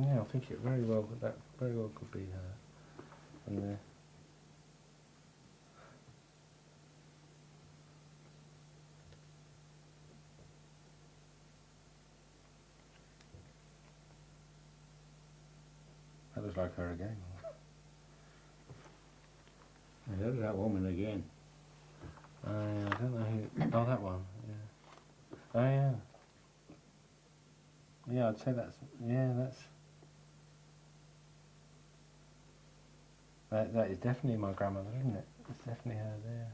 Yeah, I think it very well. That very well could be her. And that looks like her again. There's that woman again. I don't know who. Oh, that one. Yeah. Oh, yeah. Yeah, I'd say that's. Yeah, that's. That is definitely my grandmother, isn't it? It's definitely her there.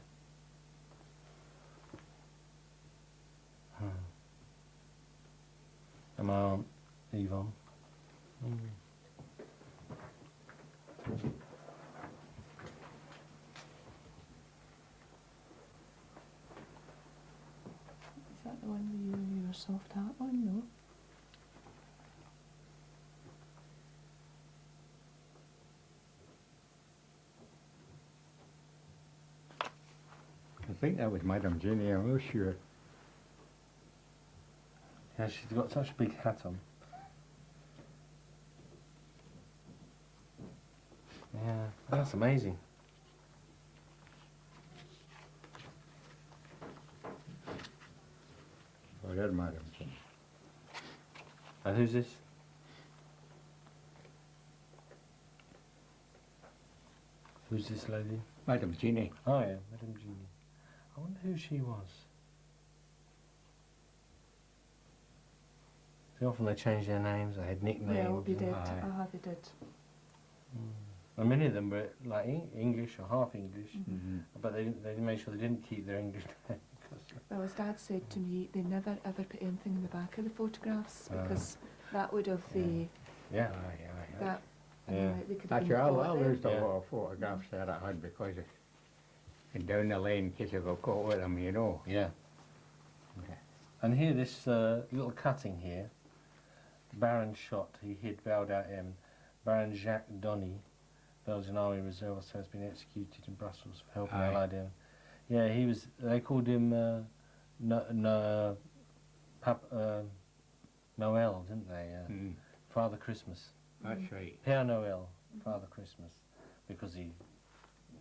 And my aunt, Yvonne. Is that the one with your soft hat on? No. I think that was Madame Jenny, I'm not sure. Yeah, she's got such a big hat on. Yeah, that's amazing. Oh, there's Madame Jenny. And who's this? Who's this lady? Madame Jenny. Oh yeah, Madame Jeannie. I wonder who she was. See, often they change their names, they had nicknames. Well, they did. Aye. They did. And many of them were like English or half English, Mm-hmm. but they made sure they didn't keep their English name. Well, as Dad said to me, they never ever put anything in the back of the photographs because that would have Yeah. that. Yeah. They could have Actually, been I caught there. lose a lot of photographs that I had because of down the lane in case I got caught with them, you know. Yeah. And here, this little cutting here, Baron shot, he hid Valdat M. Baron Jacques Donny, Belgian Army Reserve, has been executed in Brussels for helping Allied M. Yeah, he was, they called him Noel, didn't they? Father Christmas. That's right. Père Noel, Father Christmas, because he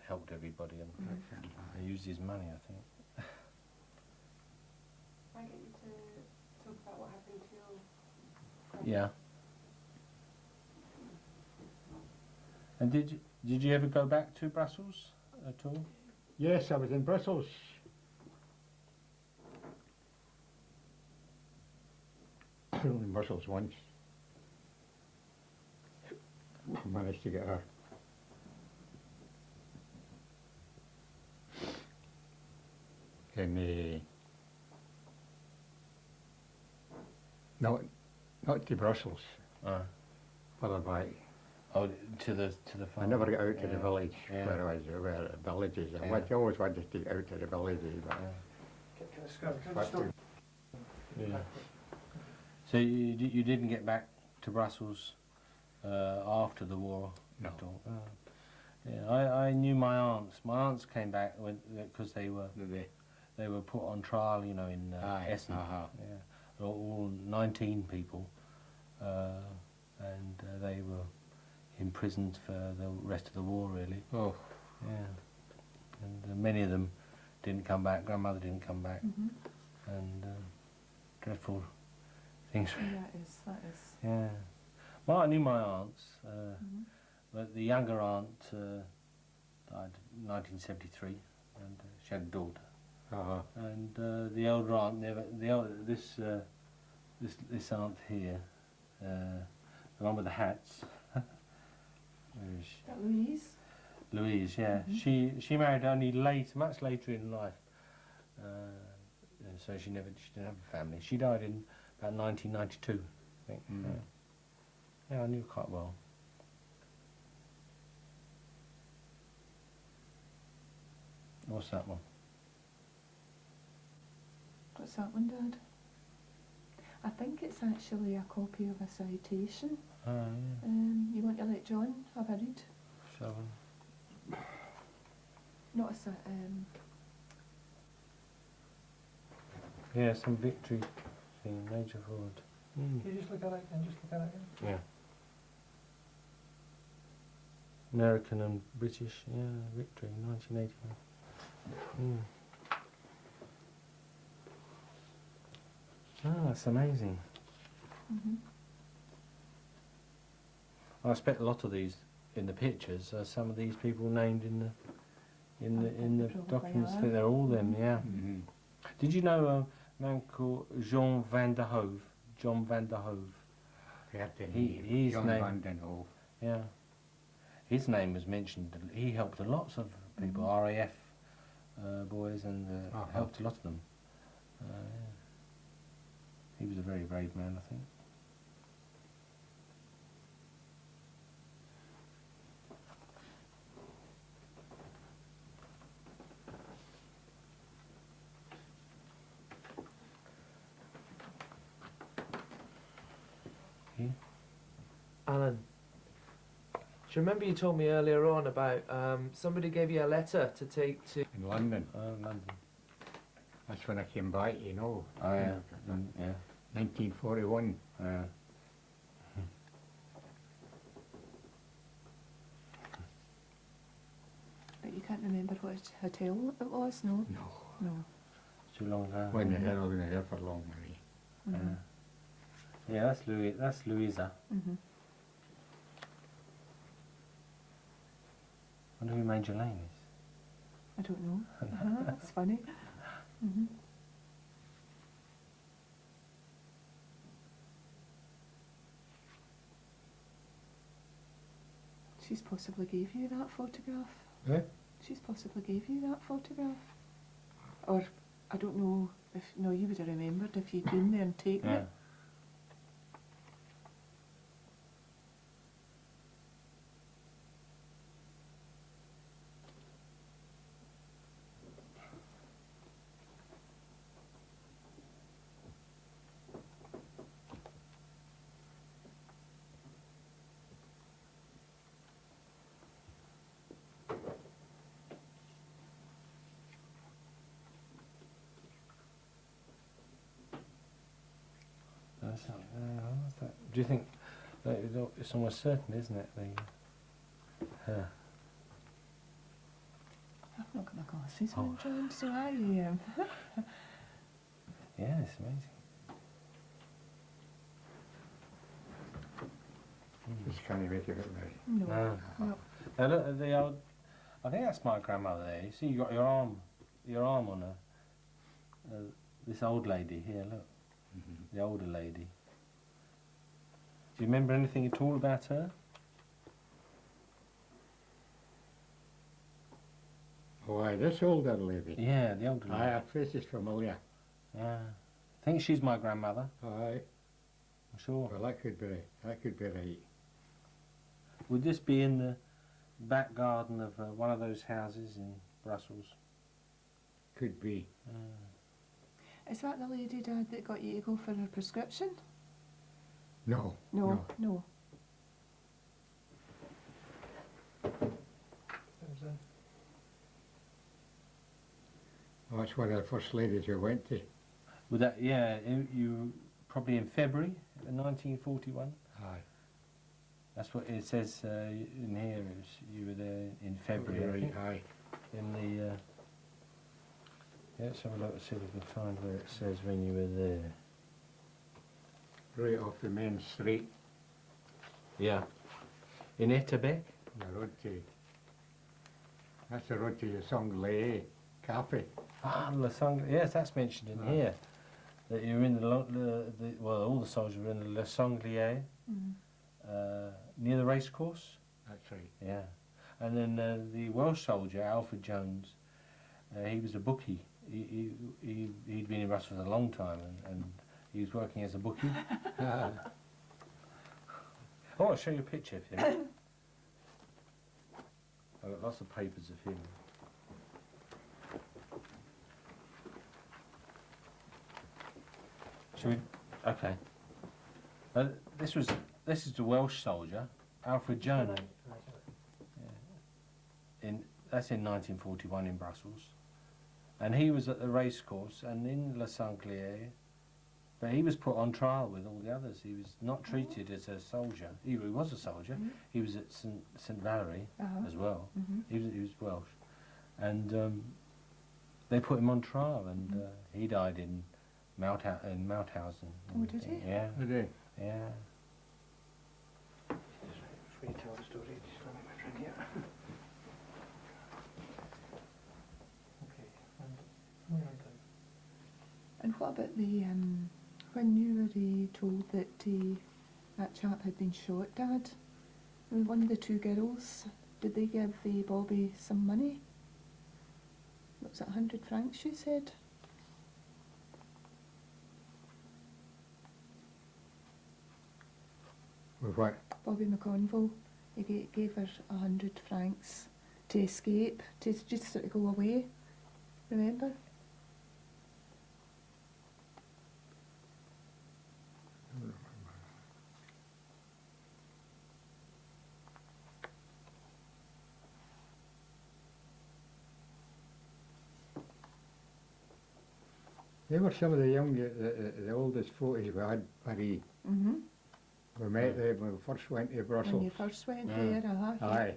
helped everybody and he used his money, I think. I get you to talk about what happened to your Yeah. And did you ever go back to Brussels at all? Yes, I was in Brussels. In Brussels once. Managed to get her. In not to Brussels, further back. Oh, to the farm. I never got out to the village Yeah. where I was, where the villages. Yeah. I always wanted to get out to the villages, but Yeah. So you didn't get back to Brussels after the war No. at all? Yeah, I knew my aunts. My aunts came back because they were put on trial, you know, in Essen. Yeah, all 19 people, and they were imprisoned for the rest of the war, really. Oh. Yeah, and many of them didn't come back. Grandmother didn't come back, and dreadful things. That is. Yeah. Well, I knew my aunts, but the younger aunt died in 1973, and she had a daughter. And the elder aunt never. This aunt here, the one with the hats. That Louise? Louise, yeah. She married only much later in life. So she didn't have a family. She died in about 1992, I think. Yeah, I knew her quite well. What's that one? What's that one, Dad? I think it's actually a copy of a citation. Oh, yeah. You want to let John have a read? 7. Not a Yeah, some victory thing, Major Ford. Can you just look at that again? Yeah. American and British, yeah, victory, 1981. Mm. Oh, that's amazing. Mhm. I expect a lot of these in the pictures are some of these people named in the They probably documents. I are. think they're all them, Mhm. yeah. Mm-hmm. Did you know a man called Jean van der Hove? John van der Hove. He's John named- Van Den Hove. Yeah. His name was mentioned. He helped lots of people, RAF boys, and Uh-huh. helped a lot of them. Yeah. He was a very brave man, I think. Alan, do you remember you told me earlier on about somebody gave you a letter to take to... In London. London. That's when I came back, you know. Oh, yeah. Yeah. 1941. Yeah. But you can't remember what hotel it was, no? No. No. Too long ago. Wasn't here, I wasn't here for long, maybe. Mhm. Yeah, that's Louis. That's Louisa. Mhm. I wonder who Major Lane is. I don't know. That's funny. Mhm. She's possibly gave you that photograph. Eh? She's possibly gave you that photograph. Or, I don't know if, no, you would have remembered if you'd been there and taken Yeah. it. That's what's that? Do you think that it's almost certain, isn't it? Her. I've not got my glasses Oh. on, John, so Yeah, it's amazing. Just can't make it out right. no. No. No. Now look, the old. I think that's my grandmother there. You see, you got your arm on her. This old lady here. Look, Mm-hmm. the older lady. Do you remember anything at all about her? Why, this older lady. Yeah, the older lady. Aye, her face is familiar. Yeah. I think she's my grandmother. Aye. I'm sure. Well, that could be right. Would this be in the back garden of one of those houses in Brussels? Could be. Is that the lady, Dad, that got you to go for her prescription? No. No, no. Oh, that's one of the first ladies you went to. Would that? Yeah, you probably in February 1941. Aye. That's what it says in here. You were there in February. I Right, think. aye. In the. Yeah, let's have a look and see if we can find where it says when you were there. Right off the main street, Yeah. In Etterbeek. the road to... That's the road to the Songlay Cafe. Ah, La Sangle. Yes, that's mentioned in here. That you were in well, all the soldiers were in the Le Sanglier, near the racecourse. That's right. Yeah. And then the Welsh soldier, Alfred Jones, he was a bookie. He'd been in Brussels a long time and he was working as a bookie. I want to show you a picture of him. I've got lots of papers of him. Should we? Okay. This is the Welsh soldier, Alfred Jones. That's in 1941 in Brussels, and he was at the racecourse and in Le Sanglier. But he was put on trial with all the others. He was not treated as a soldier. He was a soldier. Mhm. He was at St Valery Uh-huh. as well. Mm-hmm. He was Welsh, and they put him on trial, and he died in Mauthausen. Oh, did he? Yeah, Did he? yeah. Before you tell the story, just let me my drink here. Okay. And And what about the when you were told that that chap had been shot, Dad? I mean, one of the two girls, did they give Bobby some money? What was it, 100 francs? You said. With what? Bobby McConville, he gave her 100 francs to escape, to just sort of go away. Remember? They were some of the the oldest photos we had when Mm-hmm. we met them when we first went to When Brussels. you first went Mm. there, Aye.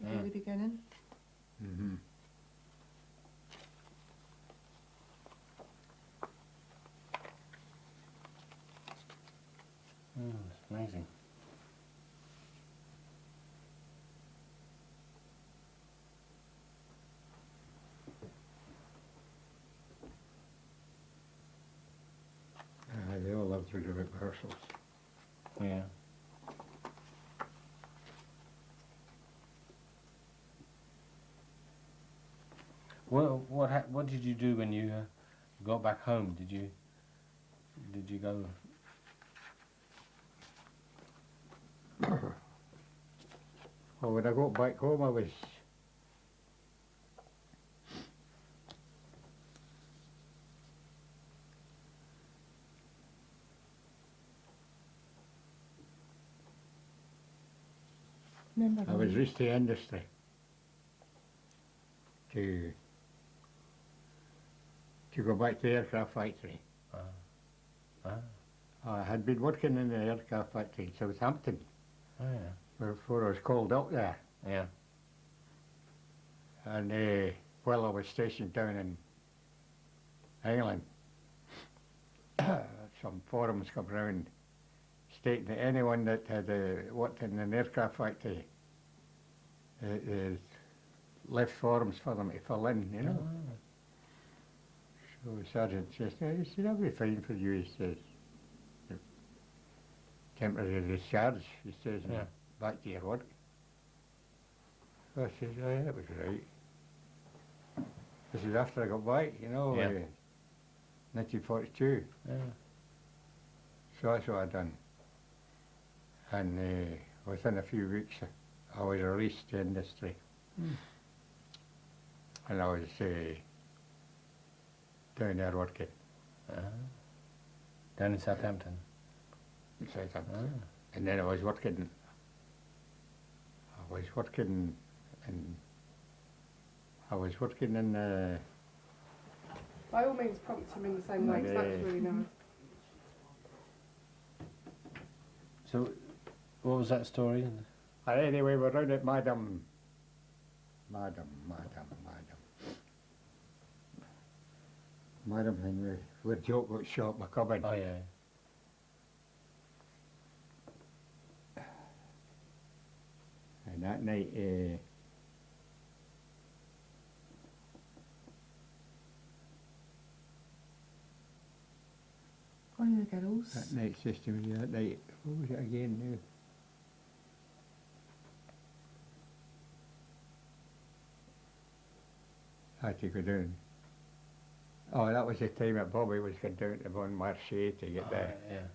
the very beginning. Mm-hmm. It's amazing. They all lived through the rehearsals. Yeah. Well, what did you do when you got back home? Did you go? Well, when I got back home, I was Remember? I was reached the industry to go back to the aircraft factory. Ah, I had been working in the aircraft factory in Southampton oh yeah, before I was called up there. yeah. And while I was stationed down in England, some forums come round stating that anyone that had worked in an aircraft factory left forms for them to fill in, you know. Ah. So the sergeant says, "No, he said, that'll be fine for you," he says. "Temporary discharge," he says, "and Yeah. back to your work." So I says, "Oh, yeah, that was right." This is after I got back, you know, Yeah. 1942. Yeah. So that's what I done. And within a few weeks, I was released to industry. And I was down there working. Down in Southampton. in Southampton. Ah. And then I was working in By all means, prompt him in the same way, 'cause that's really nice. So, what was that story? anyway, we're round at Madam thing where Joe got shot by Cowan. Oh yeah. And that night, One of the girls. that night, that night, what was it again now? I had to go down. Oh, that was the time that Bobby was going down to Bon Marché to get Oh, yeah.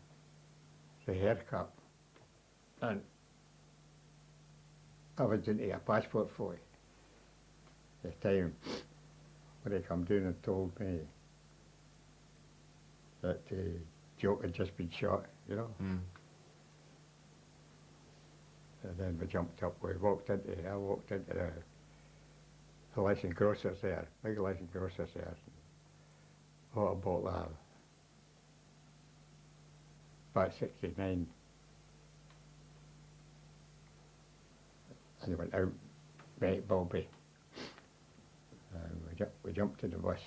the haircut. And I was into a passport for it. The time when they come down and told me that Joe had just been shot, you know. Mm. And then we jumped up, I walked into the licensed grocers there, big licensed grocers there. Bought a bottle of about 69. And they went out, met Bobby. We jumped to the bus